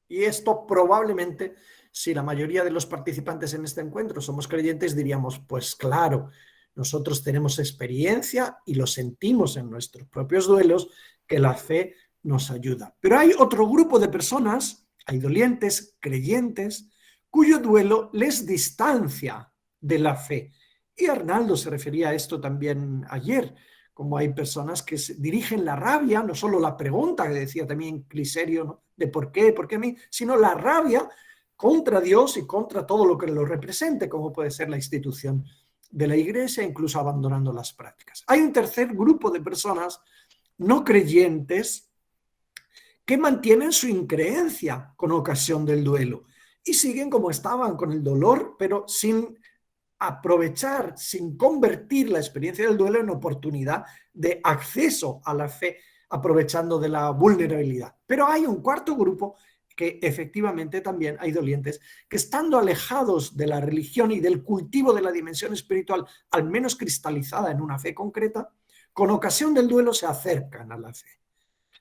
Y esto probablemente, si la mayoría de los participantes en este encuentro somos creyentes, diríamos, pues claro, nosotros tenemos experiencia y lo sentimos en nuestros propios duelos, que la fe nos ayuda. Pero hay otro grupo de personas, hay dolientes, creyentes, cuyo duelo les distancia de la fe. Y Arnaldo se refería a esto también ayer, como hay personas que dirigen la rabia, no solo la pregunta que decía también Cliserio, ¿no?, de por qué a mí, sino la rabia contra Dios y contra todo lo que lo represente, como puede ser la institución de la Iglesia, incluso abandonando las prácticas. Hay un tercer grupo de personas no creyentes que mantienen su increencia con ocasión del duelo y siguen como estaban, con el dolor, pero sin aprovechar, sin convertir la experiencia del duelo en oportunidad de acceso a la fe, aprovechando de la vulnerabilidad. Pero hay un cuarto grupo que efectivamente también hay dolientes que, estando alejados de la religión y del cultivo de la dimensión espiritual, al menos cristalizada en una fe concreta, con ocasión del duelo se acercan a la fe.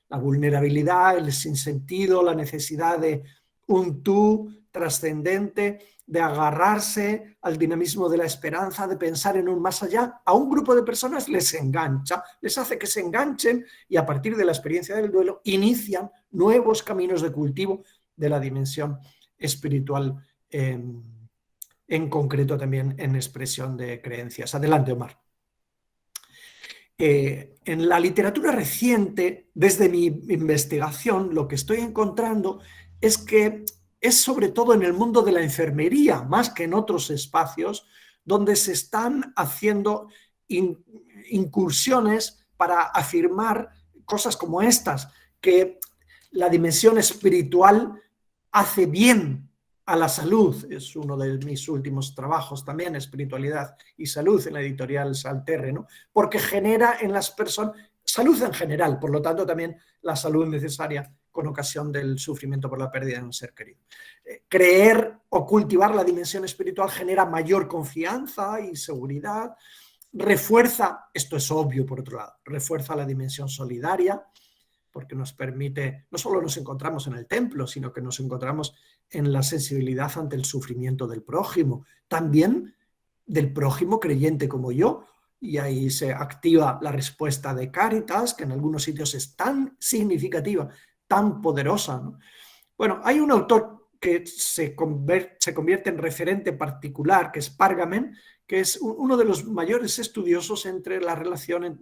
La vulnerabilidad, el sinsentido, la necesidad de un tú trascendente, de agarrarse al dinamismo de la esperanza, de pensar en un más allá, a un grupo de personas les engancha, les hace que se enganchen y, a partir de la experiencia del duelo, inician nuevos caminos de cultivo de la dimensión espiritual, en concreto también en expresión de creencias. Adelante, Omar. En la literatura reciente, desde mi investigación, lo que estoy encontrando es que es sobre todo en el mundo de la enfermería, más que en otros espacios, donde se están haciendo incursiones para afirmar cosas como estas, que la dimensión espiritual hace bien a la salud. Es uno de mis últimos trabajos también, Espiritualidad y Salud, en la editorial Salterre, ¿no? Porque genera en las personas salud en general, por lo tanto también la salud necesaria con ocasión del sufrimiento por la pérdida de un ser querido. Creer o cultivar la dimensión espiritual genera mayor confianza y seguridad, refuerza, esto es obvio por otro lado, refuerza la dimensión solidaria, porque nos permite, no solo nos encontramos en el templo, sino que nos encontramos en la sensibilidad ante el sufrimiento del prójimo, también del prójimo creyente como yo, y ahí se activa la respuesta de Cáritas, que en algunos sitios es tan significativa, tan poderosa, ¿no? Bueno, hay un autor que se convierte en referente particular, que es Pargamen, que es uno de los mayores estudiosos entre la relación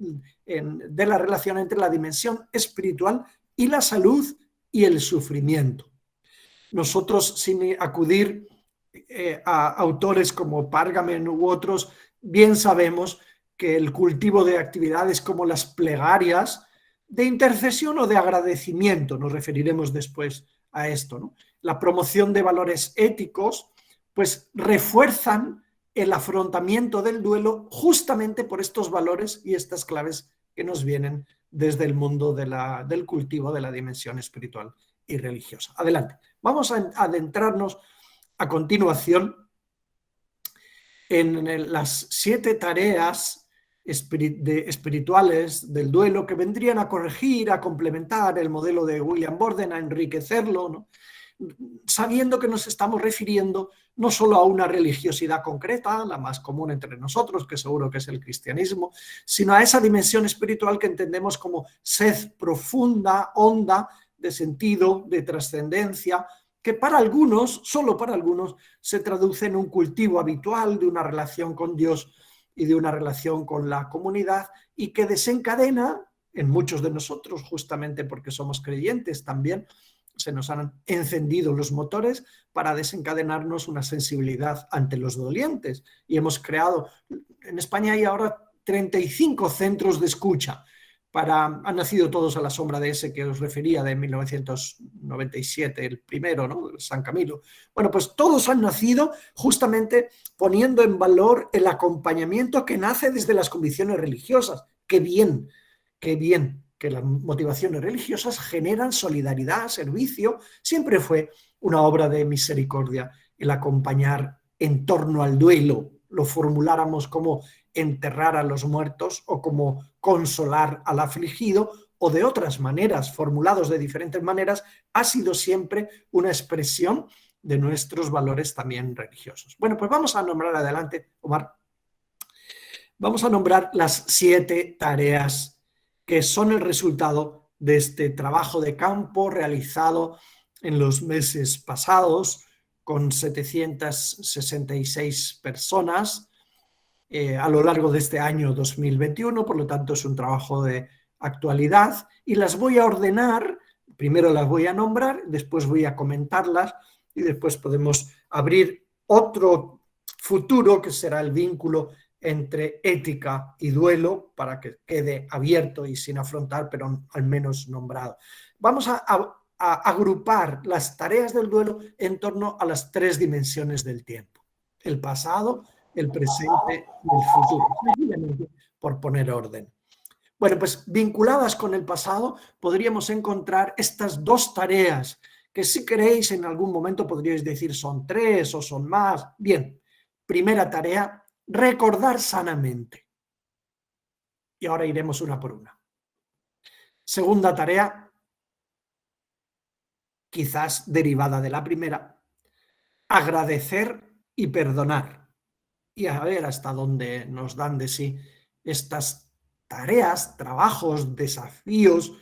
de la relación entre la dimensión espiritual y la salud y el sufrimiento. Nosotros, sin acudir a autores como Pargamen u otros, bien sabemos que el cultivo de actividades como las plegarias de intercesión o de agradecimiento, nos referiremos después a esto, ¿no?, la promoción de valores éticos, pues refuerzan el afrontamiento del duelo justamente por estos valores y estas claves que nos vienen desde el mundo del cultivo de la dimensión espiritual y religiosa. Adelante. Vamos a adentrarnos a continuación en las 7 tareas espirituales del duelo que vendrían a corregir, a complementar el modelo de William Borden, a enriquecerlo, ¿no?, sabiendo que nos estamos refiriendo no solo a una religiosidad concreta, la más común entre nosotros, que seguro que es el cristianismo, sino a esa dimensión espiritual que entendemos como sed profunda, honda, de sentido, de trascendencia, que para algunos, solo para algunos, se traduce en un cultivo habitual de una relación con Dios y de una relación con la comunidad, y que desencadena en muchos de nosotros, justamente porque somos creyentes también, se nos han encendido los motores para desencadenarnos una sensibilidad ante los dolientes. Y hemos creado, en España hay ahora 35 centros de escucha. Han nacido todos a la sombra de ese que os refería, de 1997, el primero, ¿no?, San Camilo. Bueno, pues todos han nacido justamente poniendo en valor el acompañamiento que nace desde las convicciones religiosas. Qué bien que las motivaciones religiosas generan solidaridad, servicio. Siempre fue una obra de misericordia el acompañar en torno al duelo, lo formuláramos como enterrar a los muertos o como consolar al afligido o de otras maneras, formulados de diferentes maneras, ha sido siempre una expresión de nuestros valores también religiosos. Bueno, pues vamos a nombrar adelante, Omar. Vamos a nombrar las 7 tareas que son el resultado de este trabajo de campo realizado en los meses pasados con 766 personas a lo largo de este año 2021, por lo tanto es un trabajo de actualidad y las voy a ordenar, primero las voy a nombrar, después voy a comentarlas y después podemos abrir otro futuro que será el vínculo entre ética y duelo para que quede abierto y sin afrontar, pero al menos nombrado. Vamos a agrupar las tareas del duelo en torno a las 3 dimensiones del tiempo: el pasado, el presente y el futuro, sencillamente por poner orden. Bueno, pues vinculadas con el pasado podríamos encontrar estas 2 tareas que, si queréis, en algún momento podríais decir son 3 o son más. Bien, primera tarea, recordar sanamente. Y ahora iremos una por una. Segunda tarea, quizás derivada de la primera, agradecer y perdonar. Y a ver hasta dónde nos dan de sí estas tareas, trabajos, desafíos,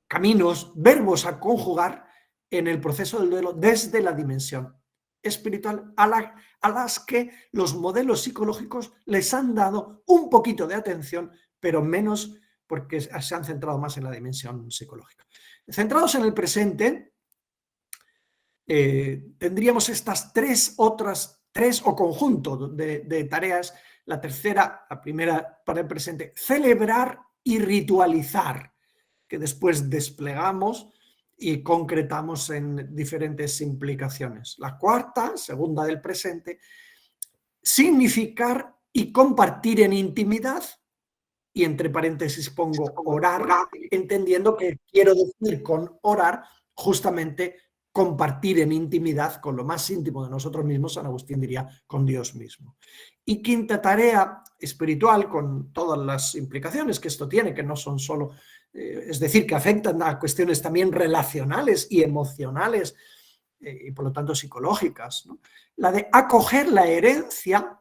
caminos, verbos a conjugar en el proceso del duelo desde la dimensión espiritual a las que los modelos psicológicos les han dado un poquito de atención, pero menos porque se han centrado más en la dimensión psicológica. Centrados en el presente, tendríamos estas 3 o conjunto de tareas. La tercera, la primera para el presente, celebrar y ritualizar, que después desplegamos y concretamos en diferentes implicaciones. La cuarta, segunda del presente, significar y compartir en intimidad, y entre paréntesis pongo orar, entendiendo que quiero decir con orar justamente compartir en intimidad con lo más íntimo de nosotros mismos. San Agustín diría con Dios mismo. Y quinta tarea espiritual, con todas las implicaciones que esto tiene, que no son solo, es decir, que afectan a cuestiones también relacionales y emocionales y por lo tanto psicológicas, ¿no? La de acoger la herencia.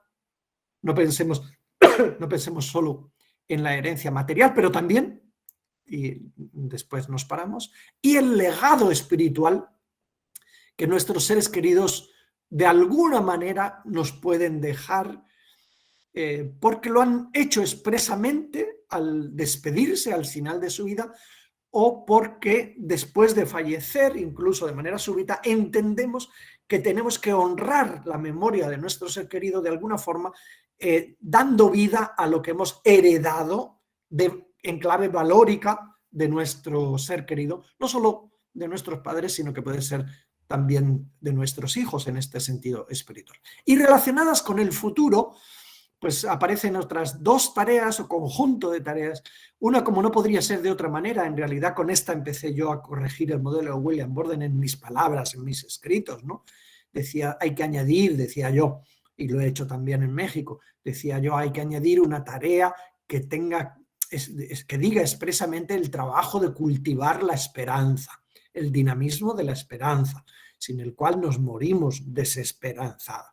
No pensemos solo en la herencia material, pero también, y después nos paramos, y el legado espiritual que nuestros seres queridos de alguna manera nos pueden dejar, porque lo han hecho expresamente al despedirse al final de su vida, o porque después de fallecer, incluso de manera súbita, entendemos que tenemos que honrar la memoria de nuestro ser querido de alguna forma, dando vida a lo que hemos heredado en clave valórica de nuestro ser querido, no solo de nuestros padres, sino que puede ser también de nuestros hijos en este sentido espiritual. Y relacionadas con el futuro, pues aparecen otras 2 tareas o conjunto de tareas. Una, como no podría ser de otra manera, en realidad con esta empecé yo a corregir el modelo de William Borden en mis palabras, en mis escritos, ¿no? Decía, hay que añadir, decía yo, y lo he hecho también en México, decía yo, hay que añadir una tarea que tenga, que diga expresamente el trabajo de cultivar la esperanza, el dinamismo de la esperanza, sin el cual nos morimos desesperanzados.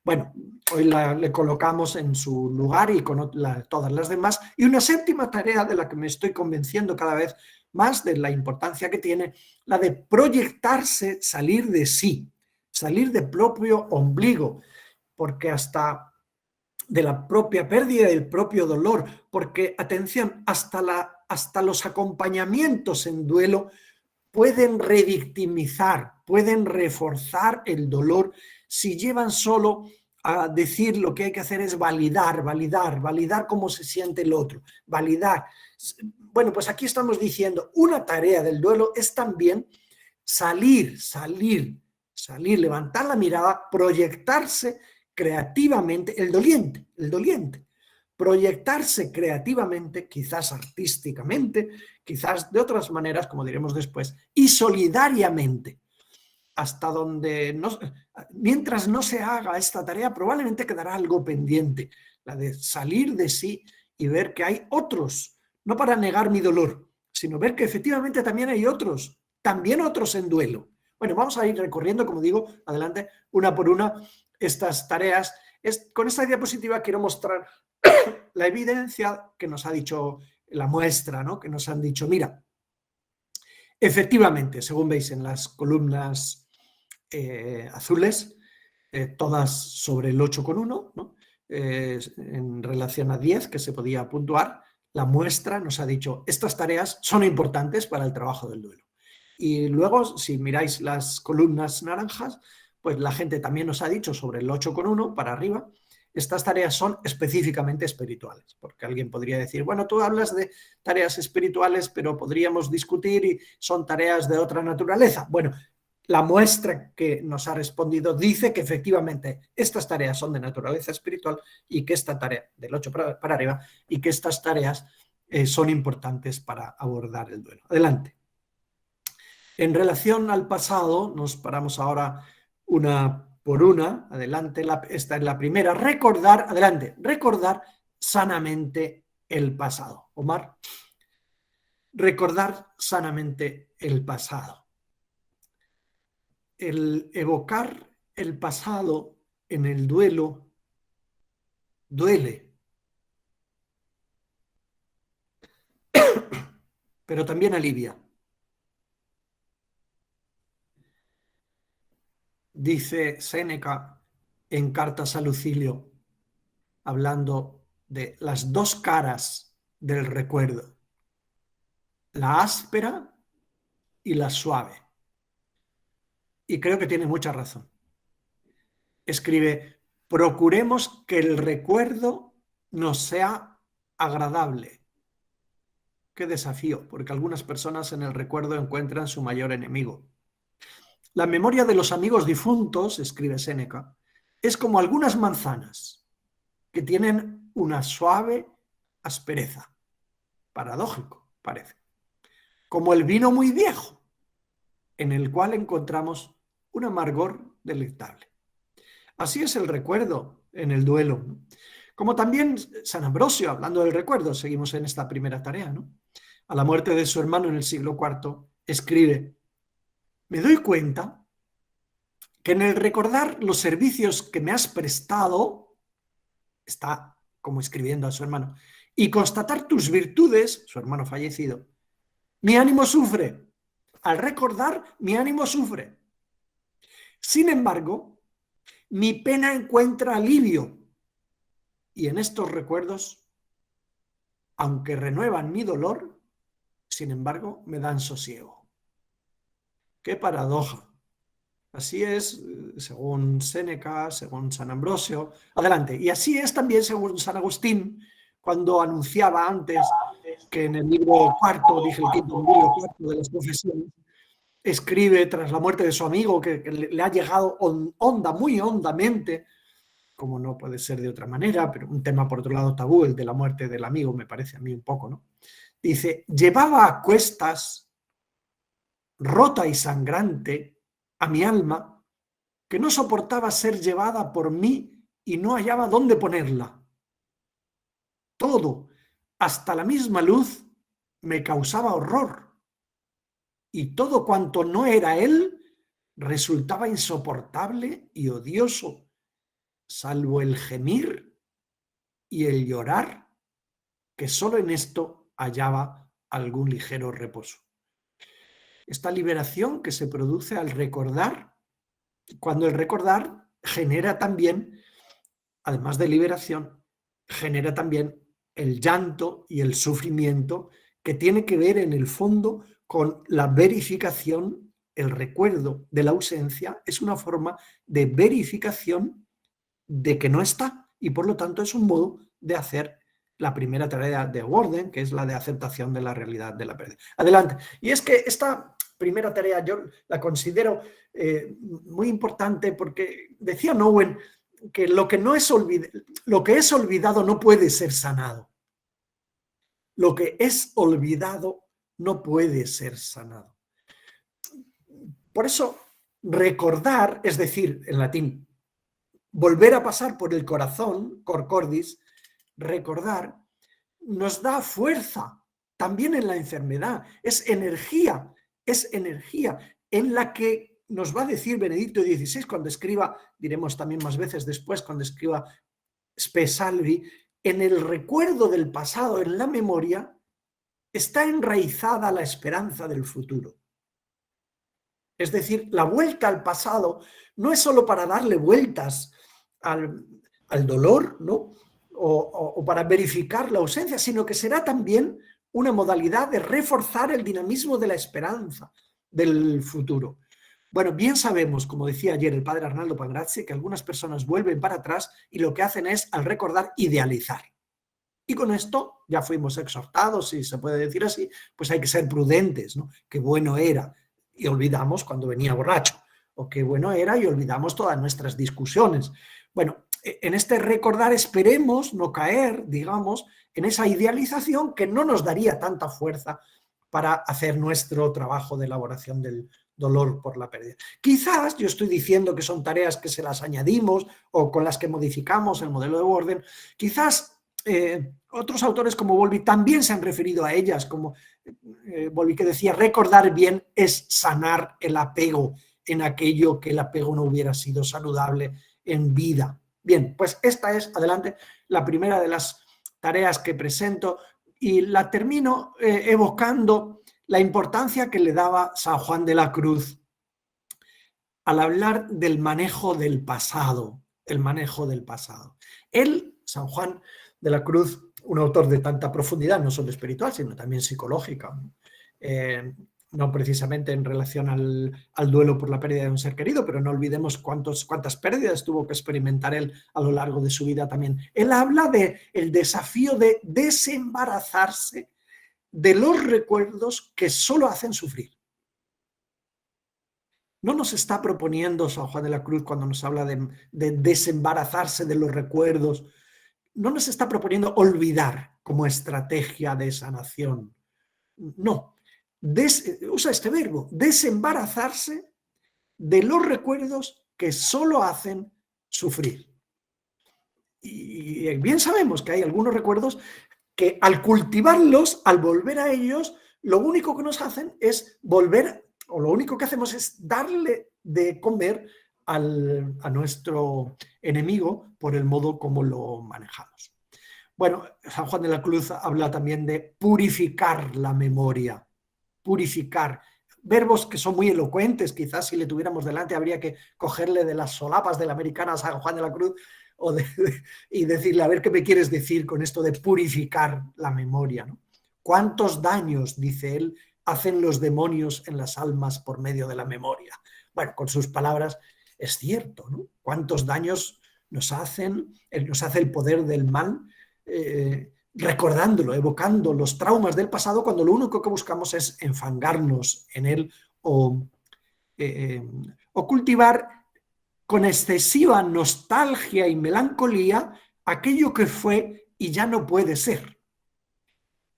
Bueno, hoy le colocamos en su lugar y con todas las demás. Y una séptima tarea de la que me estoy convenciendo cada vez más de la importancia que tiene, la de proyectarse, salir de sí, salir del propio ombligo, porque hasta de la propia pérdida y del propio dolor, porque, atención, hasta los acompañamientos en duelo pueden revictimizar, pueden reforzar el dolor si llevan solo a decir lo que hay que hacer es validar cómo se siente el otro, validar. Bueno, pues aquí estamos diciendo, una tarea del duelo es también salir, levantar la mirada, proyectarse creativamente, el doliente, proyectarse creativamente, quizás artísticamente, quizás de otras maneras, como diremos después, y solidariamente, hasta donde, mientras no se haga esta tarea, probablemente quedará algo pendiente, la de salir de sí y ver que hay otros, no para negar mi dolor, sino ver que efectivamente también hay otros en duelo. Bueno, vamos a ir recorriendo, como digo, adelante, una por una, estas tareas. Con esta diapositiva quiero mostrar la evidencia que nos ha dicho la muestra, ¿no? Que nos han dicho, mira, efectivamente, según veis en las columnas azules, todas sobre el 8,1, ¿no? En relación a 10 que se podía puntuar, la muestra nos ha dicho, estas tareas son importantes para el trabajo del duelo. Y luego, si miráis las columnas naranjas, pues la gente también nos ha dicho sobre el 8,1 para arriba, estas tareas son específicamente espirituales, porque alguien podría decir, bueno, tú hablas de tareas espirituales, pero podríamos discutir y son tareas de otra naturaleza. Bueno, la muestra que nos ha respondido dice que efectivamente estas tareas son de naturaleza espiritual y que esta tarea, del 8 para arriba, y que estas tareas son importantes para abordar el duelo. Adelante. En relación al pasado, nos paramos ahora una por una. Adelante, esta es la primera. Recordar, adelante, recordar sanamente el pasado. Omar, recordar sanamente el pasado. El evocar el pasado en el duelo duele, pero también alivia. Dice Séneca en Cartas a Lucilio, hablando de las dos caras del recuerdo, la áspera y la suave. Y creo que tiene mucha razón. Escribe, procuremos que el recuerdo nos sea agradable. Qué desafío, porque algunas personas en el recuerdo encuentran su mayor enemigo. La memoria de los amigos difuntos, escribe Séneca, es como algunas manzanas que tienen una suave aspereza. Paradójico, parece. Como el vino muy viejo, en el cual encontramos un amargor delectable. Así es el recuerdo en el duelo, ¿no? Como también San Ambrosio, hablando del recuerdo, seguimos en esta primera tarea, ¿no? A la muerte de su hermano en el siglo IV, escribe, me doy cuenta que en el recordar los servicios que me has prestado, está como escribiendo a su hermano, y constatar tus virtudes, su hermano fallecido, mi ánimo sufre. Al recordar, mi ánimo sufre. Sin embargo, mi pena encuentra alivio. Y en estos recuerdos, aunque renuevan mi dolor, sin embargo, me dan sosiego. ¡Qué paradoja! Así es, según Séneca, según San Ambrosio. Adelante. Y así es también según San Agustín, cuando anunciaba antes que en el libro cuarto, dije el quinto, libro cuarto de las Confesiones, escribe tras la muerte de su amigo que le ha llegado honda, muy hondamente, como no puede ser de otra manera, pero un tema por otro lado tabú, el de la muerte del amigo, me parece a mí un poco, ¿no? Dice, llevaba a cuestas, rota y sangrante, a mi alma, que no soportaba ser llevada por mí y no hallaba dónde ponerla. Todo, hasta la misma luz, me causaba horror, y todo cuanto no era él resultaba insoportable y odioso, salvo el gemir y el llorar, que solo en esto hallaba algún ligero reposo. Esta liberación que se produce al recordar, cuando el recordar genera también, además de liberación, genera también el llanto y el sufrimiento que tiene que ver en el fondo con la verificación. El recuerdo de la ausencia es una forma de verificación de que no está y por lo tanto es un modo de hacer la primera tarea de Worden, que es la de aceptación de la realidad de la pérdida. Adelante. Y es que esta primera tarea yo la considero muy importante porque decía Owen que lo que es olvidado no puede ser sanado. Lo que es olvidado no puede ser sanado. Por eso, recordar, es decir, en latín, volver a pasar por el corazón, cor cordis, recordar, nos da fuerza también en la enfermedad. Es energía en la que nos va a decir Benedicto XVI cuando escriba, diremos también más veces después, cuando escriba Spe Salvi, en el recuerdo del pasado, en la memoria, está enraizada la esperanza del futuro. Es decir, la vuelta al pasado no es solo para darle vueltas al dolor, ¿no? O para verificar la ausencia, sino que será también una modalidad de reforzar el dinamismo de la esperanza del futuro. Bueno, bien sabemos, como decía ayer el padre Arnaldo Pangrazzi, que algunas personas vuelven para atrás y lo que hacen es, al recordar, idealizar. Y con esto ya fuimos exhortados, si se puede decir así, pues hay que ser prudentes, ¿no? Qué bueno era, y olvidamos cuando venía borracho, o qué bueno era y olvidamos todas nuestras discusiones. Bueno, en este recordar esperemos no caer, digamos, en esa idealización que no nos daría tanta fuerza para hacer nuestro trabajo de elaboración del dolor por la pérdida. Quizás yo estoy diciendo que son tareas que se las añadimos o con las que modificamos el modelo de Borden, quizás otros autores como Bowlby también se han referido a ellas, como Bowlby, que decía, recordar bien es sanar el apego en aquello que el apego no hubiera sido saludable en vida. Bien, pues esta es, adelante, la primera de las tareas que presento y la termino evocando la importancia que le daba San Juan de la Cruz al hablar del manejo del pasado, el manejo del pasado. Él, San Juan de la Cruz, un autor de tanta profundidad, no solo espiritual, sino también psicológica, no precisamente en relación al duelo por la pérdida de un ser querido, pero no olvidemos cuántas pérdidas tuvo que experimentar él a lo largo de su vida también. Él habla del desafío de desembarazarse de los recuerdos que solo hacen sufrir. No nos está proponiendo San Juan de la Cruz cuando nos habla de desembarazarse de los recuerdos, no nos está proponiendo olvidar como estrategia de sanación. No, usa este verbo, desembarazarse de los recuerdos que solo hacen sufrir. Y bien sabemos que hay algunos recuerdos que al cultivarlos, al volver a ellos, lo único que nos hacen es volver, o lo único que hacemos es darle de comer a nuestro enemigo por el modo como lo manejamos. Bueno, San Juan de la Cruz habla también de purificar la memoria, purificar. Verbos que son muy elocuentes, quizás si le tuviéramos delante habría que cogerle de las solapas de la americana a San Juan de la Cruz y decirle, a ver qué me quieres decir con esto de purificar la memoria, ¿no? ¿Cuántos daños, dice él, hacen los demonios en las almas por medio de la memoria? Bueno, con sus palabras es cierto, ¿no? ¿Cuántos daños nos hace el poder del mal? Recordándolo, evocando los traumas del pasado cuando lo único que buscamos es enfangarnos en él o cultivar con excesiva nostalgia y melancolía aquello que fue y ya no puede ser.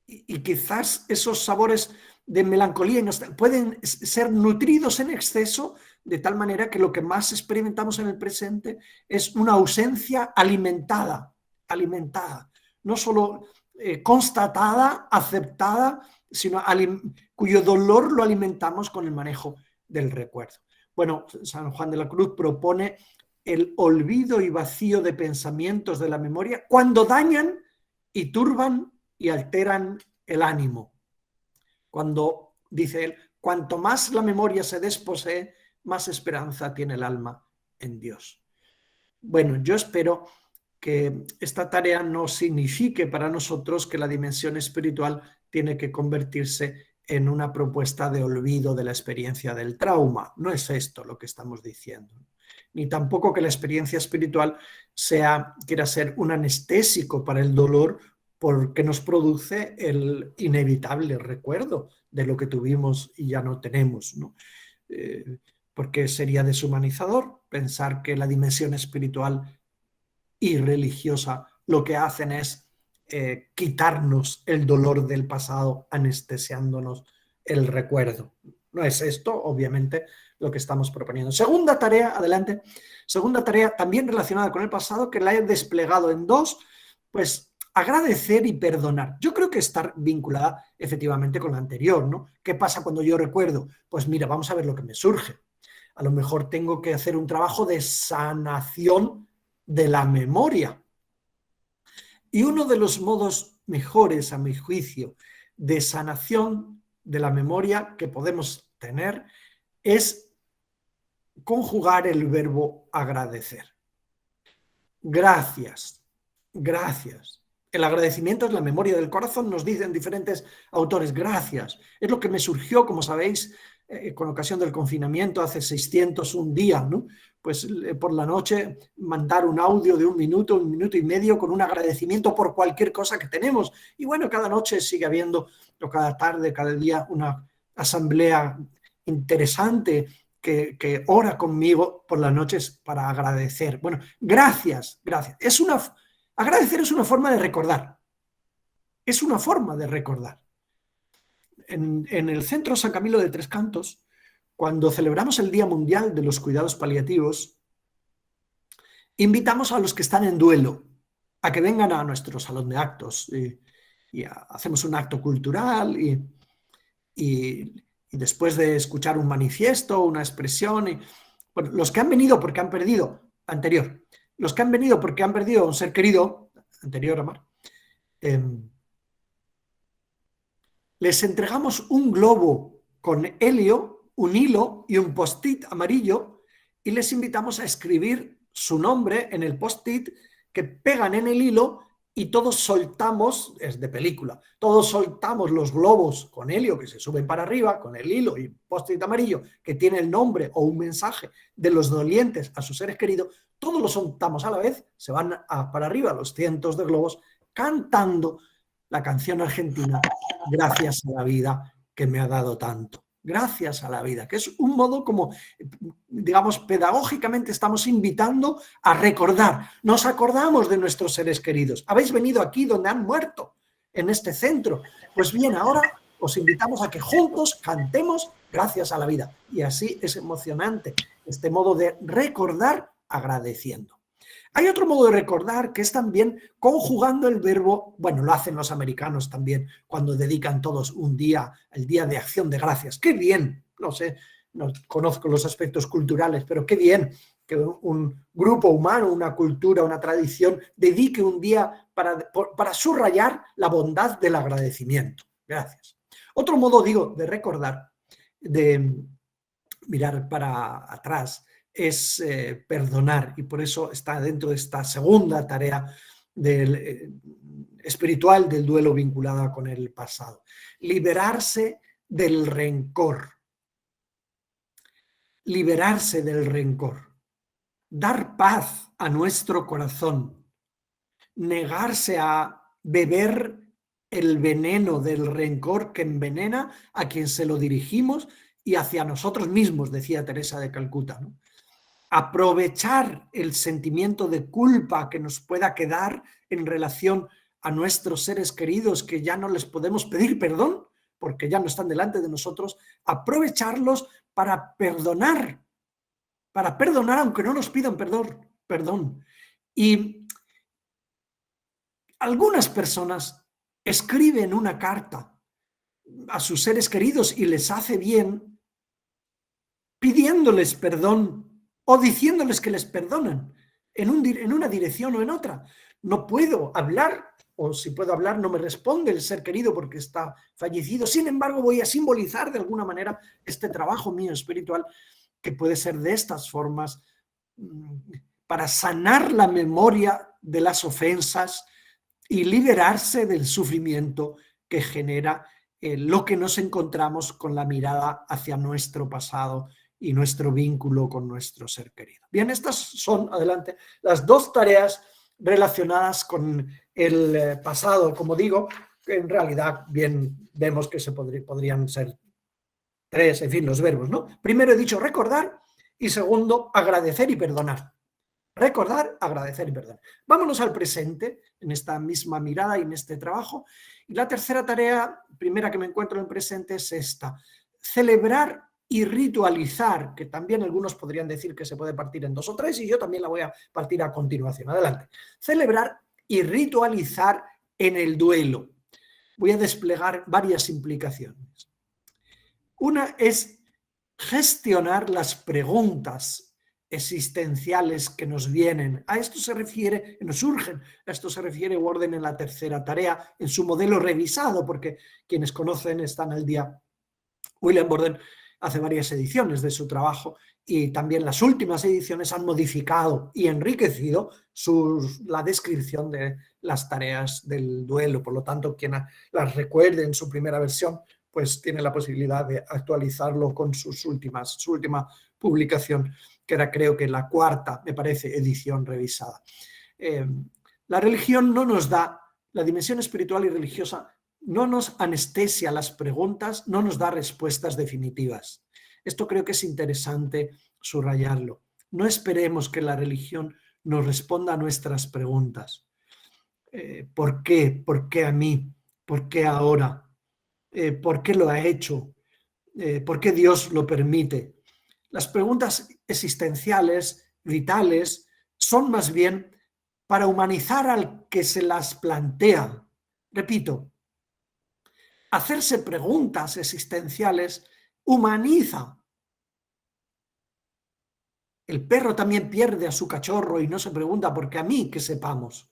Y quizás esos sabores de melancolía y nostalgia pueden ser nutridos en exceso de tal manera que lo que más experimentamos en el presente es una ausencia alimentada, no solo constatada, aceptada, sino cuyo dolor lo alimentamos con el manejo del recuerdo. Bueno, San Juan de la Cruz propone el olvido y vacío de pensamientos de la memoria cuando dañan y turban y alteran el ánimo. Cuando, dice él, cuanto más la memoria se desposee, más esperanza tiene el alma en Dios. Bueno, yo espero que esta tarea no signifique para nosotros que la dimensión espiritual tiene que convertirse en una propuesta de olvido de la experiencia del trauma. No es esto lo que estamos diciendo. Ni tampoco que la experiencia espiritual quiera ser un anestésico para el dolor porque nos produce el inevitable recuerdo de lo que tuvimos y ya no tenemos, ¿no? Porque sería deshumanizador pensar que la dimensión espiritual y religiosa lo que hacen es quitarnos el dolor del pasado anestesiándonos el recuerdo. No es esto, obviamente, lo que estamos proponiendo. Segunda tarea, adelante. Segunda tarea también relacionada con el pasado, que la he desplegado en dos, pues Agradecer y perdonar. Yo creo que está vinculada efectivamente con la anterior, ¿no? ¿Qué pasa cuando yo recuerdo? Pues mira, vamos a ver lo que me surge. A lo mejor tengo que hacer un trabajo de sanación de la memoria. Y uno de los modos mejores, a mi juicio, de sanación de la memoria que podemos tener es conjugar el verbo agradecer. Gracias, gracias. El agradecimiento es la memoria del corazón, nos dicen diferentes autores. Gracias. Es lo que me surgió, como sabéis, con ocasión del confinamiento hace 601 días, ¿no? Pues por la noche mandar un audio de 1 minuto, 1 minuto y medio con un agradecimiento por cualquier cosa que tenemos. Y bueno, cada noche sigue habiendo, o cada tarde, cada día, una asamblea interesante que ora conmigo por las noches para agradecer. Bueno, gracias, gracias. Agradecer es una forma de recordar. Es una forma de recordar. En el Centro San Camilo de Tres Cantos, cuando celebramos el Día Mundial de los Cuidados Paliativos, invitamos a los que están en duelo a que vengan a nuestro salón de actos y hacemos un acto cultural y después de escuchar un manifiesto, una expresión, bueno, los que han venido porque han perdido, anterior, los que han venido porque han perdido a un ser querido, anterior, Amar, les entregamos un globo con helio, un hilo y un post-it amarillo y les invitamos a escribir su nombre en el post-it que pegan en el hilo y todos soltamos, es de película, todos soltamos los globos con helio que se suben para arriba, con el hilo y post-it amarillo que tiene el nombre o un mensaje de los dolientes a sus seres queridos, todos los soltamos a la vez, se van para arriba los cientos de globos cantando la canción argentina Gracias a la vida que me ha dado tanto. Gracias a la vida, que es un modo como, digamos, pedagógicamente estamos invitando a recordar. Nos acordamos de nuestros seres queridos. Habéis venido aquí donde han muerto, en este centro. Pues bien, ahora os invitamos a que juntos cantemos gracias a la vida. Y así es emocionante este modo de recordar agradeciendo. Hay otro modo de recordar que es también conjugando el verbo, bueno, lo hacen los americanos también cuando dedican todos un día, el Día de Acción de Gracias. ¡Qué bien! No sé, no conozco los aspectos culturales, pero qué bien que un grupo humano, una cultura, una tradición dedique un día para subrayar la bondad del agradecimiento. Gracias. Otro modo, digo, de recordar, de mirar para atrás, es perdonar, y por eso está dentro de esta segunda tarea espiritual del duelo vinculada con el pasado. Liberarse del rencor. Liberarse del rencor. Dar paz a nuestro corazón. Negarse a beber el veneno del rencor que envenena a quien se lo dirigimos y hacia nosotros mismos, decía Teresa de Calcuta, ¿no? Aprovechar el sentimiento de culpa que nos pueda quedar en relación a nuestros seres queridos que ya no les podemos pedir perdón porque ya no están delante de nosotros, aprovecharlos para perdonar aunque no nos pidan perdón. Y algunas personas escriben una carta a sus seres queridos y les hace bien pidiéndoles perdón o diciéndoles que les perdonan en una dirección o en otra. No puedo hablar, o si puedo hablar no me responde el ser querido porque está fallecido. Sin embargo, voy a simbolizar de alguna manera este trabajo mío espiritual que puede ser de estas formas para sanar la memoria de las ofensas y liberarse del sufrimiento que genera lo que nos encontramos con la mirada hacia nuestro pasado y nuestro vínculo con nuestro ser querido. Bien, estas son, adelante, las dos tareas relacionadas con el pasado, como digo, que en realidad bien vemos que podrían ser tres, en fin, los verbos, ¿no? Primero he dicho recordar y segundo, agradecer y perdonar. Recordar, agradecer y perdonar. Vámonos al presente, en esta misma mirada y en este trabajo. Y la tercera tarea, primera que me encuentro en el presente, es esta. Celebrar y ritualizar, que también algunos podrían decir que se puede partir en 2 o 3, y yo también la voy a partir a continuación. Adelante. Celebrar y ritualizar en el duelo. Voy a desplegar varias implicaciones. Una es gestionar las preguntas existenciales que nos vienen. A esto se refiere, nos surgen, a esto se refiere Worden en la tercera tarea, en su modelo revisado, porque quienes conocen están al día. William Worden hace varias ediciones de su trabajo y también las últimas ediciones han modificado y enriquecido la descripción de las tareas del duelo. Por lo tanto, quien las recuerde en su primera versión, pues tiene la posibilidad de actualizarlo con su última publicación, que era, creo que, la cuarta, me parece, edición revisada. La religión no nos da, la dimensión espiritual y religiosa no nos anestesia las preguntas, no nos da respuestas definitivas. Esto creo que es interesante subrayarlo. No esperemos que la religión nos responda a nuestras preguntas. ¿Por qué? ¿Por qué a mí? ¿Por qué ahora? ¿Por qué lo ha hecho? ¿Por qué Dios lo permite? Las preguntas existenciales, vitales, son más bien para humanizar al que se las plantea. Repito, hacerse preguntas existenciales humaniza. El perro también pierde a su cachorro y no se pregunta por qué a mí, que sepamos.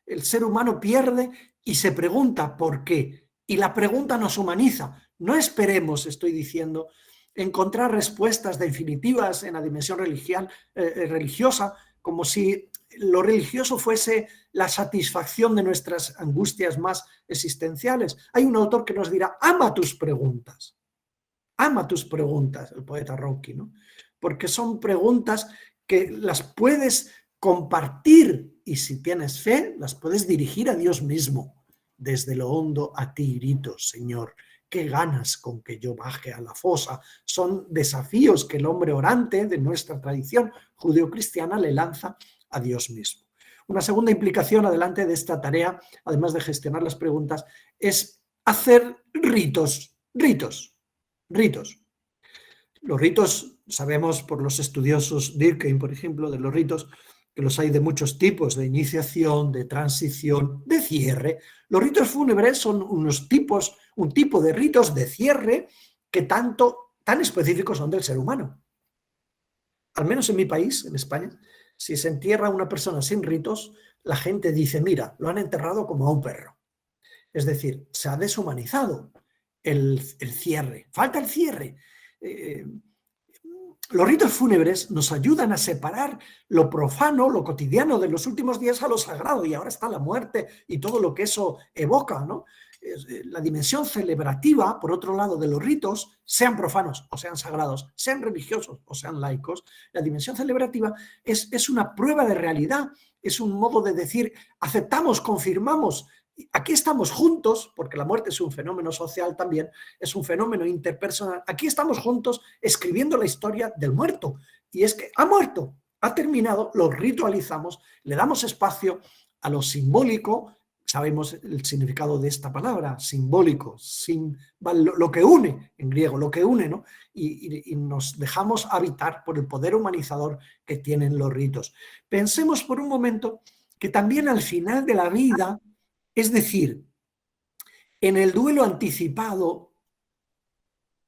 El ser humano pierde y se pregunta por qué. Y la pregunta nos humaniza. No esperemos, estoy diciendo, encontrar respuestas definitivas en la dimensión religiosa, como si lo religioso fuese la satisfacción de nuestras angustias más existenciales. Hay un autor que nos dirá, ama tus preguntas, el poeta Ronchi, ¿no? Porque son preguntas que las puedes compartir y si tienes fe, las puedes dirigir a Dios mismo. Desde lo hondo a ti grito, Señor, ¿qué ganas con que yo baje a la fosa? Son desafíos que el hombre orante de nuestra tradición judeocristiana le lanza a Dios mismo. Una segunda implicación adelante de esta tarea, además de gestionar las preguntas, es hacer ritos. Los ritos, sabemos por los estudiosos Durkheim, por ejemplo, de los ritos, que los hay de muchos tipos, de iniciación, de transición, de cierre. Los ritos fúnebres son un tipo de ritos de cierre que tan específicos son del ser humano. Al menos en mi país, en España, si se entierra a una persona sin ritos, la gente dice, mira, lo han enterrado como a un perro. Es decir, se ha deshumanizado el cierre. Falta el cierre. Los ritos fúnebres nos ayudan a separar lo profano, lo cotidiano de los últimos días a lo sagrado, y ahora está la muerte y todo lo que eso evoca, ¿no? La dimensión celebrativa, por otro lado, de los ritos, sean profanos o sean sagrados, sean religiosos o sean laicos, la dimensión celebrativa es una prueba de realidad, es un modo de decir, aceptamos, confirmamos, aquí estamos juntos, porque la muerte es un fenómeno social también, es un fenómeno interpersonal, aquí estamos juntos escribiendo la historia del muerto, y es que ha muerto, ha terminado, lo ritualizamos, le damos espacio a lo simbólico. Sabemos el significado de esta palabra, simbólico, lo que une, en griego, lo que une, ¿no? Y nos dejamos habitar por el poder humanizador que tienen los ritos. Pensemos por un momento que también al final de la vida, es decir, en el duelo anticipado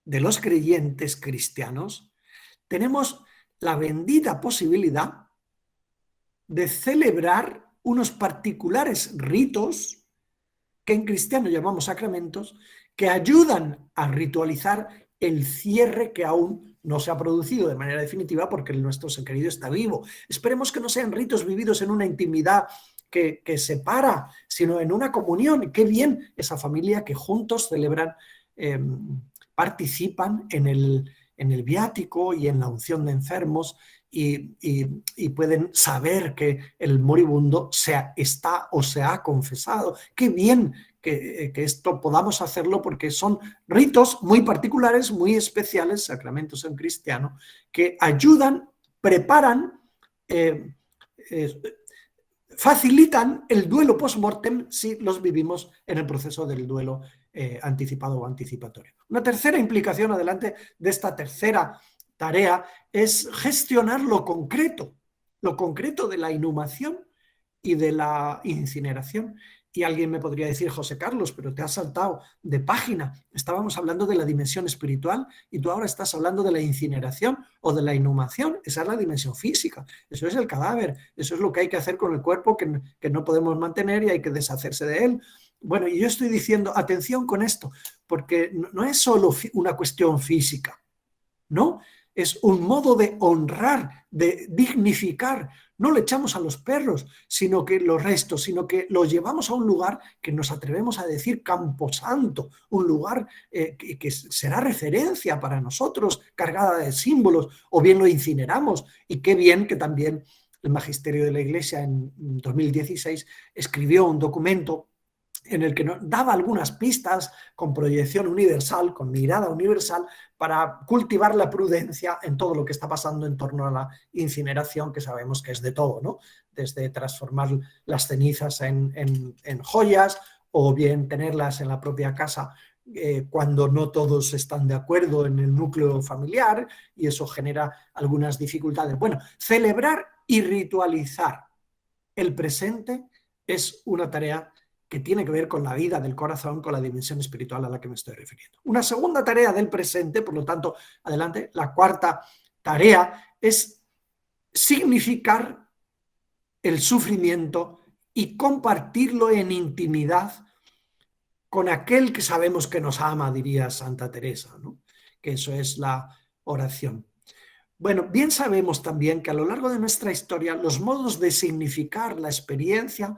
de los creyentes cristianos, tenemos la bendita posibilidad de celebrar unos particulares ritos que en cristiano llamamos sacramentos, que ayudan a ritualizar el cierre que aún no se ha producido de manera definitiva porque el nuestro ser querido está vivo. Esperemos que no sean ritos vividos en una intimidad que separa, sino en una comunión. Qué bien esa familia que juntos celebran, participan en el viático y en la unción de enfermos, y pueden saber que el moribundo está o se ha confesado. Qué bien que esto podamos hacerlo, porque son ritos muy particulares, muy especiales, sacramentos en cristiano, que ayudan, preparan, facilitan el duelo post-mortem si los vivimos en el proceso del duelo anticipado o anticipatorio. Una tercera implicación adelante de esta tercera tarea es gestionar lo concreto de la inhumación y de la incineración. Y alguien me podría decir, José Carlos, pero te has saltado de página. Estábamos hablando de la dimensión espiritual y tú ahora estás hablando de la incineración o de la inhumación. Esa es la dimensión física, eso es el cadáver, eso es lo que hay que hacer con el cuerpo que no podemos mantener y hay que deshacerse de él. Bueno, y yo estoy diciendo, atención con esto, porque no es solo una cuestión física, ¿no? Es un modo de honrar, de dignificar. No le echamos a los perros, sino que los restos, sino que los llevamos a un lugar que nos atrevemos a decir camposanto, un lugar que será referencia para nosotros, cargada de símbolos, o bien lo incineramos. Y qué bien que también el Magisterio de la Iglesia en 2016 escribió un documento en el que nos daba algunas pistas con proyección universal, con mirada universal, para cultivar la prudencia en todo lo que está pasando en torno a la incineración, que sabemos que es de todo, ¿no? Desde transformar las cenizas en joyas o bien tenerlas en la propia casa cuando no todos están de acuerdo en el núcleo familiar y eso genera algunas dificultades. Bueno, celebrar y ritualizar el presente es una tarea que tiene que ver con la vida del corazón, con la dimensión espiritual a la que me estoy refiriendo. Una segunda tarea del presente, por lo tanto, adelante, la cuarta tarea es significar el sufrimiento y compartirlo en intimidad con aquel que sabemos que nos ama, diría Santa Teresa, ¿no? Que eso es la oración. Bueno, bien sabemos también que a lo largo de nuestra historia los modos de significar la experiencia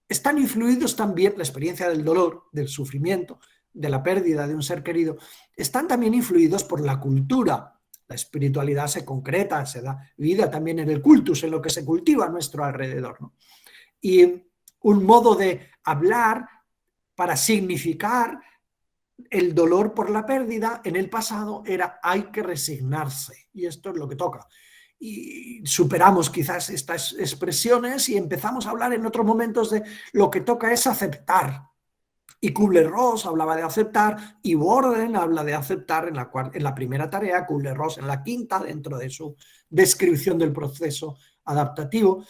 están influidos también, la experiencia del dolor, del sufrimiento, de la pérdida de un ser querido, están también influidos por la cultura. La espiritualidad se concreta, se da vida también en el cultus, en lo que se cultiva a nuestro alrededor, ¿no? Y un modo de hablar para significar el dolor por la pérdida en el pasado era hay que resignarse, y esto es lo que toca. Y superamos quizás estas expresiones y empezamos a hablar en otros momentos de lo que toca es aceptar. Y Kubler-Ross hablaba de aceptar y Borden habla de aceptar en la primera tarea, Kubler-Ross en la quinta, dentro de su descripción del proceso adaptativo.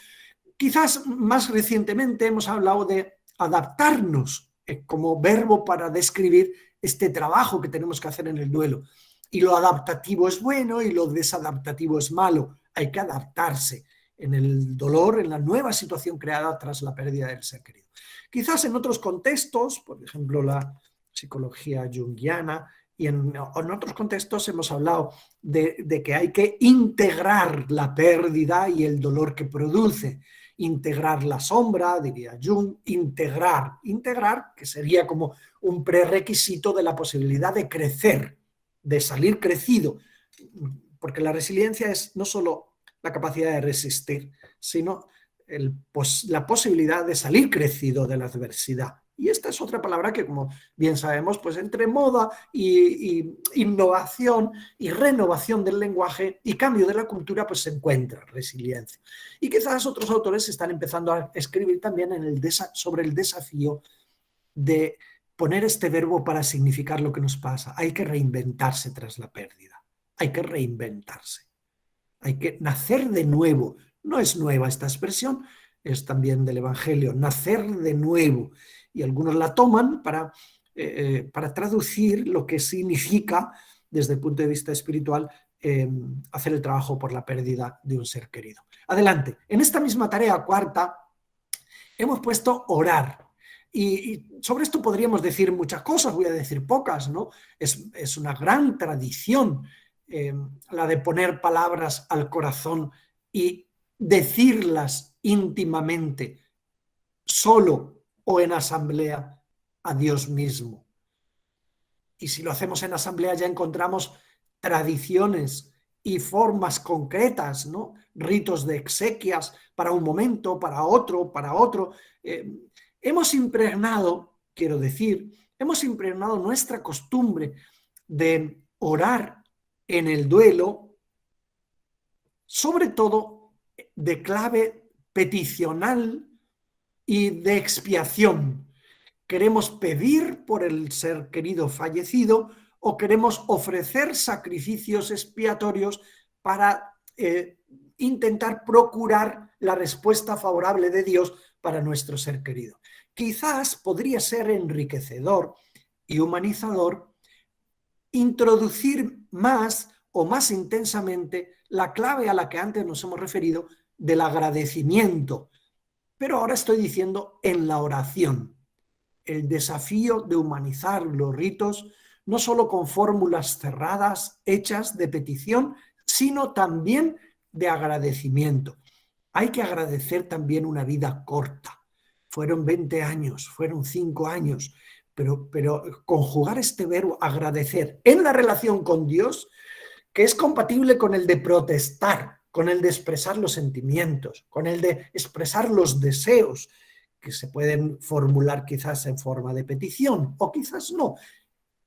Quizás más recientemente hemos hablado de adaptarnos como verbo para describir este trabajo que tenemos que hacer en el duelo. Y lo adaptativo es bueno y lo desadaptativo es malo. Hay que adaptarse en el dolor, en la nueva situación creada tras la pérdida del ser querido. Quizás en otros contextos, por ejemplo la psicología junguiana, y en otros contextos hemos hablado de que hay que integrar la pérdida y el dolor que produce. Integrar la sombra, diría Jung, integrar, que sería como un prerequisito de la posibilidad de crecer, de salir crecido, porque la resiliencia es no solo la capacidad de resistir, sino la posibilidad de salir crecido de la adversidad. Y esta es otra palabra que, como bien sabemos, pues entre moda y innovación y renovación del lenguaje y cambio de la cultura, pues se encuentra resiliencia. Y quizás otros autores están empezando a escribir también sobre el desafío de poner este verbo para significar lo que nos pasa. Hay que reinventarse tras la pérdida. Hay que reinventarse. Hay que nacer de nuevo. No es nueva esta expresión, es también del Evangelio, nacer de nuevo. Y algunos la toman para traducir lo que significa, desde el punto de vista espiritual, hacer el trabajo por la pérdida de un ser querido. Adelante. En esta misma tarea cuarta hemos puesto orar. Y sobre esto podríamos decir muchas cosas, voy a decir pocas, ¿no? Es una gran tradición la de poner palabras al corazón y decirlas íntimamente, solo o en asamblea, a Dios mismo. Y si lo hacemos en asamblea ya encontramos tradiciones y formas concretas, ¿no? Ritos de exequias para un momento, para otro, para otro. Hemos impregnado, quiero decir, hemos impregnado nuestra costumbre de orar en el duelo, sobre todo de clave peticional y de expiación. Queremos pedir por el ser querido fallecido o queremos ofrecer sacrificios expiatorios para intentar procurar la respuesta favorable de Dios para nuestro ser querido. quizás podría ser enriquecedor y humanizador introducir más o más intensamente la clave a la que antes nos hemos referido del agradecimiento. Pero ahora estoy diciendo en la oración. El desafío de humanizar los ritos, no solo con fórmulas cerradas, hechas de petición, sino también de agradecimiento. Hay que agradecer también una vida corta. Fueron 20 años, fueron 5 años, pero conjugar este verbo agradecer en la relación con Dios, que es compatible con el de protestar, con el de expresar los sentimientos, con el de expresar los deseos, que se pueden formular quizás en forma de petición o quizás no.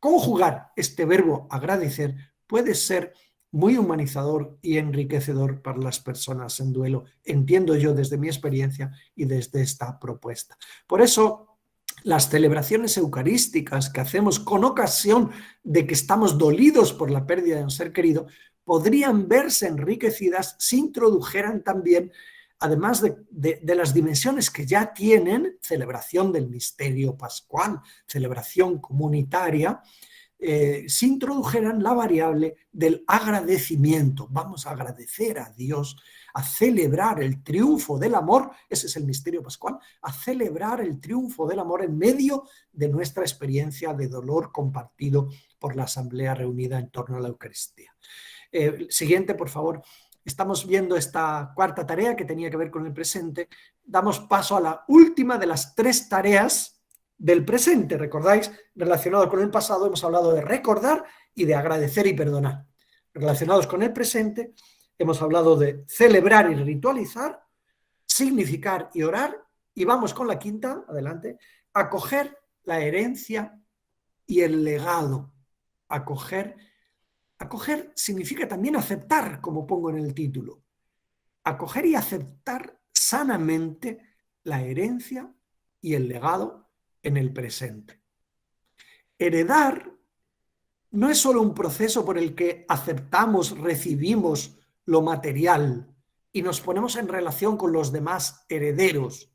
Conjugar este verbo agradecer puede ser muy humanizador y enriquecedor para las personas en duelo, entiendo yo desde mi experiencia y desde esta propuesta. Por eso, las celebraciones eucarísticas que hacemos con ocasión de que estamos dolidos por la pérdida de un ser querido podrían verse enriquecidas si introdujeran también, además de las dimensiones que ya tienen, celebración del misterio pascual, celebración comunitaria, si introdujeran la variable del agradecimiento. Vamos a agradecer a Dios, a celebrar el triunfo del amor, ese es el misterio pascual, a celebrar el triunfo del amor en medio de nuestra experiencia de dolor compartido por la asamblea reunida en torno a la Eucaristía. Siguiente, por favor. Estamos viendo esta cuarta tarea que tenía que ver con el presente. Damos paso a la última de las 3 tareas del presente. ¿Recordáis? Relacionado con el pasado hemos hablado de recordar y de agradecer y perdonar. Relacionados con el presente hemos hablado de celebrar y ritualizar, significar y orar, y vamos con la quinta, adelante, acoger la herencia y el legado. Acoger significa también aceptar, como pongo en el título. Acoger y aceptar sanamente la herencia y el legado en el presente. Heredar no es solo un proceso por el que aceptamos, recibimos lo material y nos ponemos en relación con los demás herederos,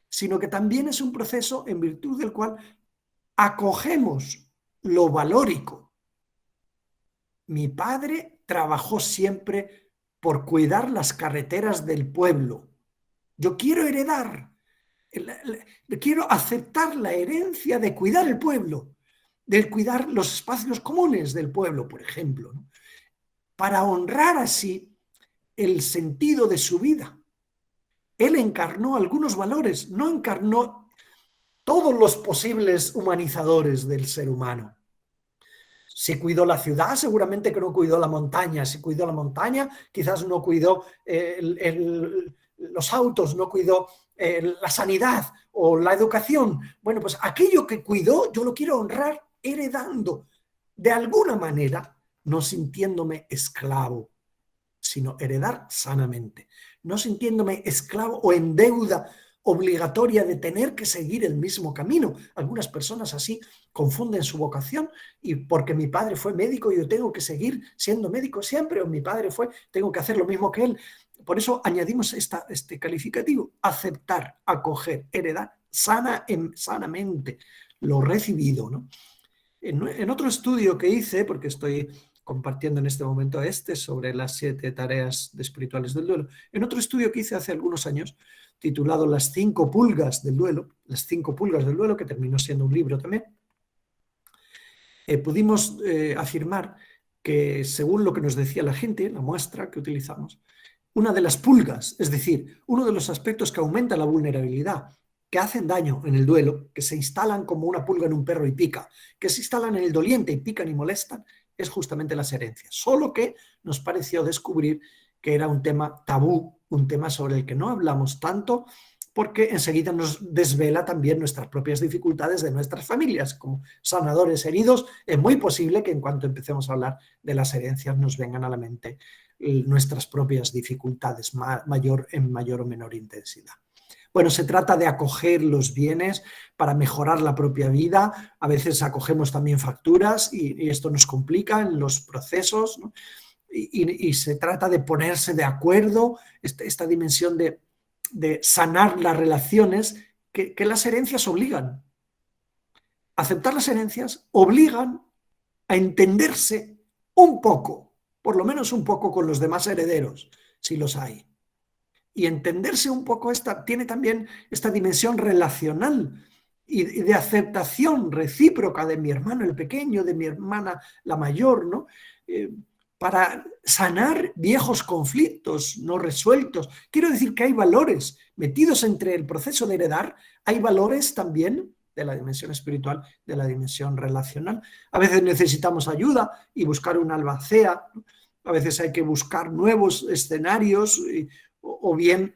sino que también es un proceso en virtud del cual acogemos lo valórico. Mi padre trabajó siempre por cuidar las carreteras del pueblo. Yo quiero heredar, quiero aceptar la herencia de cuidar el pueblo, de cuidar los espacios comunes del pueblo, por ejemplo, ¿no? Para honrar así el sentido de su vida. Él encarnó algunos valores, no encarnó todos los posibles humanizadores del ser humano. Si cuidó la ciudad, seguramente que no cuidó la montaña. Si cuidó la montaña, quizás no cuidó los autos, no cuidó la sanidad o la educación. Bueno, pues aquello que cuidó, yo lo quiero honrar heredando de alguna manera, no sintiéndome esclavo, sino heredar sanamente, no sintiéndome esclavo o en deuda obligatoria de tener que seguir el mismo camino. Algunas personas así confunden su vocación y porque mi padre fue médico yo tengo que seguir siendo médico siempre, o mi padre fue, tengo que hacer lo mismo que él. Por eso añadimos este calificativo: aceptar, acoger, heredar sanamente lo recibido, ¿no? En otro estudio que hice, porque estoy compartiendo en este momento sobre las 7 tareas espirituales del duelo, en otro estudio que hice hace algunos años, titulado Las 5 pulgas del duelo, las 5 pulgas del duelo, que terminó siendo un libro también, pudimos afirmar que, según lo que nos decía la gente, la muestra que utilizamos, una de las pulgas, es decir, uno de los aspectos que aumenta la vulnerabilidad, que hacen daño en el duelo, que se instalan como una pulga en un perro y pica, que se instalan en el doliente y pican y molestan, es justamente las herencias. Solo que nos pareció descubrir que era un tema tabú, un tema sobre el que no hablamos tanto, porque enseguida nos desvela también nuestras propias dificultades de nuestras familias. Como sanadores heridos, es muy posible que en cuanto empecemos a hablar de las herencias nos vengan a la mente nuestras propias dificultades en mayor o menor intensidad. Bueno, se trata de acoger los bienes para mejorar la propia vida. A veces acogemos también facturas y esto nos complica en los procesos, ¿no? Y se trata de ponerse de acuerdo, esta dimensión de sanar las relaciones que las herencias obligan. Aceptar las herencias obligan a entenderse un poco, por lo menos un poco, con los demás herederos, si los hay. Y entenderse un poco tiene también esta dimensión relacional y de aceptación recíproca de mi hermano el pequeño, de mi hermana la mayor, ¿no? Para sanar viejos conflictos no resueltos. Quiero decir que hay valores metidos entre el proceso de heredar, hay valores también de la dimensión espiritual, de la dimensión relacional. A veces necesitamos ayuda y buscar una albacea, ¿no? A veces hay que buscar nuevos escenarios o bien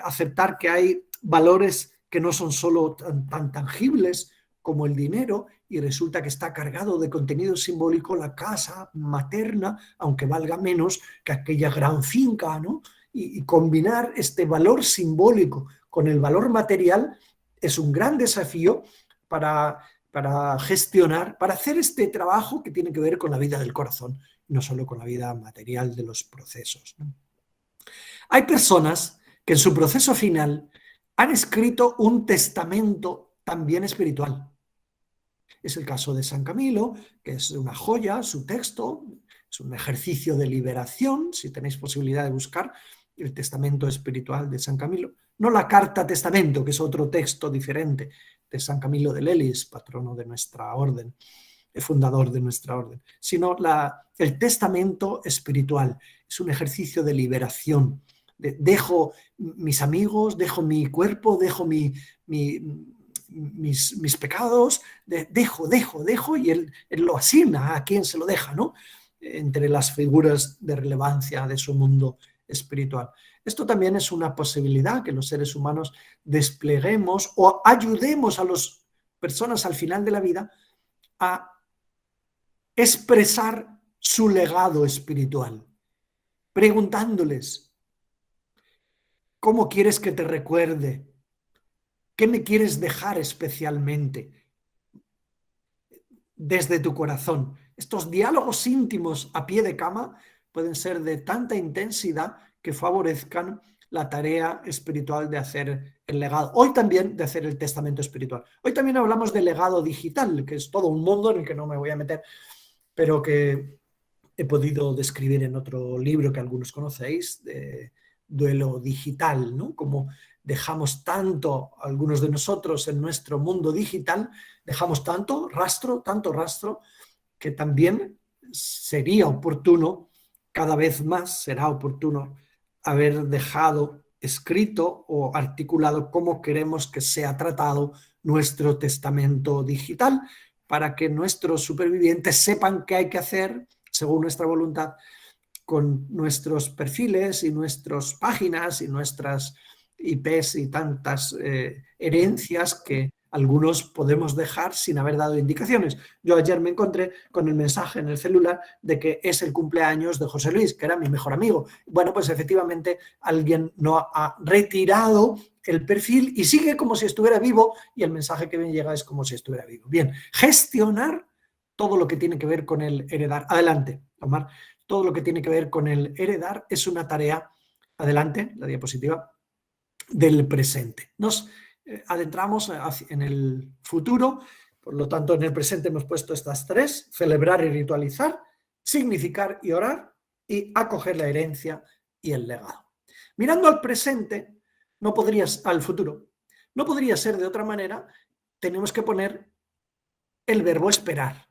aceptar que hay valores que no son solo tan tangibles como el dinero y resulta que está cargado de contenido simbólico la casa materna, aunque valga menos que aquella gran finca, ¿no? Y combinar este valor simbólico con el valor material es un gran desafío para gestionar, para hacer este trabajo que tiene que ver con la vida del corazón, no solo con la vida material de los procesos, ¿no? Hay personas que en su proceso final han escrito un testamento también espiritual. Es el caso de San Camilo, que es una joya, su texto, es un ejercicio de liberación, si tenéis posibilidad de buscar el testamento espiritual de San Camilo. No la carta testamento, que es otro texto diferente de San Camilo de Lelis, patrono de nuestra orden, fundador de nuestra orden, sino el testamento espiritual. Es un ejercicio de liberación. Dejo mis amigos, dejo mi cuerpo, dejo mis pecados, dejo, y él lo asigna a quien se lo deja, ¿no? Entre las figuras de relevancia de su mundo espiritual. Esto también es una posibilidad que los seres humanos despleguemos o ayudemos a las personas al final de la vida a expresar su legado espiritual, preguntándoles: ¿cómo quieres que te recuerde? ¿Qué me quieres dejar especialmente desde tu corazón? Estos diálogos íntimos a pie de cama pueden ser de tanta intensidad que favorezcan la tarea espiritual de hacer el legado. Hoy también de hacer el testamento espiritual. Hoy también hablamos de legado digital, que es todo un mundo en el que no me voy a meter, pero que he podido describir en otro libro que algunos conocéis, de Duelo Digital, ¿no? Como dejamos tanto, algunos de nosotros, en nuestro mundo digital, dejamos tanto rastro, que también sería oportuno, cada vez más será oportuno, haber dejado escrito o articulado cómo queremos que sea tratado nuestro testamento digital, para que nuestros supervivientes sepan qué hay que hacer según nuestra voluntad con nuestros perfiles y nuestras páginas y nuestras IPs y tantas herencias que algunos podemos dejar sin haber dado indicaciones. Yo ayer me encontré con el mensaje en el celular de que es el cumpleaños de José Luis, que era mi mejor amigo. Bueno, pues efectivamente alguien no ha retirado el perfil y sigue como si estuviera vivo, y el mensaje que me llega es como si estuviera vivo. Bien, gestionar todo lo que tiene que ver con el heredar. Adelante, Omar. Todo lo que tiene que ver con el heredar es una tarea, adelante, la diapositiva, del presente. Nos adentramos en el futuro, por lo tanto en el presente hemos puesto estas tres: celebrar y ritualizar, significar y orar, y acoger la herencia y el legado. Mirando al presente, al futuro, no podría ser de otra manera. Tenemos que poner el verbo esperar.